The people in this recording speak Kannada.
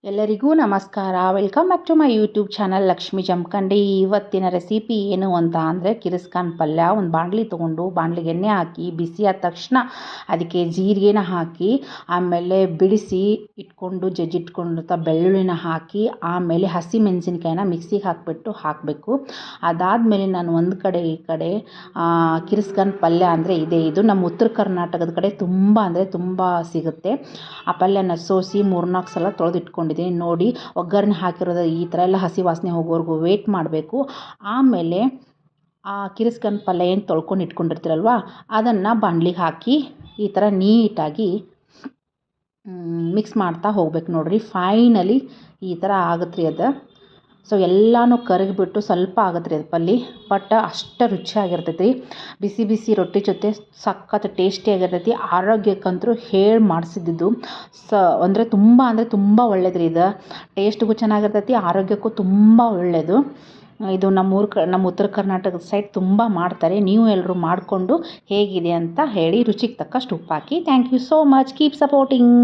ಎಲ್ಲರಿಗೂ ನಮಸ್ಕಾರ. Welcome back to my YouTube channel Lakshmi Jamakhandi. ಇವತ್ತಿನ ರೆಸಿಪಿ ಏನು ಅಂತ ಅಂದರೆ ಕಿರಿಸ್ಕಾನ್ ಪಲ್ಯ. ಒಂದು ಬಾಣಲಿ ತೊಗೊಂಡು ಬಾಣಲಿಗೆ ಎಣ್ಣೆ ಹಾಕಿ ಬಿಸಿ ಆದ ತಕ್ಷಣ ಅದಕ್ಕೆ ಜೀರಿಗೆನ ಹಾಕಿ ಆಮೇಲೆ ಬಿಡಿಸಿ ಇಟ್ಕೊಂಡು ಜಜ್ಜಿಟ್ಕೊಂಡಿರ್ತ ಬೆಳ್ಳುಳ್ಳಿನ ಹಾಕಿ ಆಮೇಲೆ ಹಸಿ ಮೆಣಸಿನ್ಕಾಯಿನ ಮಿಕ್ಸಿಗೆ ಹಾಕಿಬಿಟ್ಟು ಹಾಕಬೇಕು. ಅದಾದಮೇಲೆ ನಾನು ಒಂದು ಕಡೆ ಈ ಕಡೆ ಕಿರಿಸ್ಕಾನ್ ಪಲ್ಯ ಅಂದರೆ ಇದು ನಮ್ಮ ಉತ್ತರ ಕರ್ನಾಟಕದ ಕಡೆ ತುಂಬ ಅಂದರೆ ತುಂಬ ಸಿಗುತ್ತೆ. ಆ ಪಲ್ಯನ ಸೋಸಿ 3-4 ಸಲ ತೊಳೆದಿಟ್ಕೊಂಡಿದ್ದೀನಿ. ನೋಡಿ, ಒಗ್ಗರಣೆ ಹಾಕಿರೋದು ಈ ಥರ ಎಲ್ಲ ಹಸಿ ವಾಸನೆ ಹೋಗೋವರೆಗೂ ವೇಟ್ ಮಾಡಬೇಕು. ಆಮೇಲೆ ಆ ಕಿರಿಸ್ಕಾನ್ ಪಲ್ಯ ಏನು ತೊಳ್ಕೊಂಡು ಇಟ್ಕೊಂಡಿರ್ತೀರಲ್ವ ಅದನ್ನು ಬಾಣಲಿಗೆ ಹಾಕಿ ಈ ಥರ ನೀಟಾಗಿ ಮಿಕ್ಸ್ ಮಾಡ್ತಾ ಹೋಗ್ಬೇಕು. ನೋಡಿರಿ, ಫೈನಲಿ ಈ ಥರ ಆಗುತ್ತೆ ರೀ ಅದು. ಸೊ ಎಲ್ಲನೂ ಕರಗಿಬಿಟ್ಟು ಸ್ವಲ್ಪ ಆಗುತ್ತೆ ರೀ ಅದು ಪಲ್ಯ, ಬಟ್ ಅಷ್ಟು ರುಚಿಯಾಗಿರ್ತೈತಿ. ಬಿಸಿ ಬಿಸಿ ರೊಟ್ಟಿ ಜೊತೆ ಸಖತ್ ಟೇಸ್ಟಿಯಾಗಿರ್ತೈತಿ. ಆರೋಗ್ಯಕ್ಕಂತೂ ಹೇಳಿ ಮಾಡಿಸಿದ್ದು ಅಂದರೆ ತುಂಬ ಒಳ್ಳೇದು ರೀ ಇದು. ಟೇಸ್ಟಿಗೂ ಚೆನ್ನಾಗಿರ್ತೈತಿ, ಆರೋಗ್ಯಕ್ಕೂ ತುಂಬ ಒಳ್ಳೆಯದು. ಇದು ನಮ್ಮ ಉತ್ತರ ಕರ್ನಾಟಕದ ಸೈಡ್ ತುಂಬ ಮಾಡ್ತಾರೆ. ನೀವು ಎಲ್ಲರೂ ಮಾಡಿಕೊಂಡು ಹೇಗಿದೆ ಅಂತ ಹೇಳಿ, ರುಚಿಗೆ ತಕ್ಕಷ್ಟು ಉಪ್ಪು ಹಾಕಿ. Thank you so much. Keep supporting.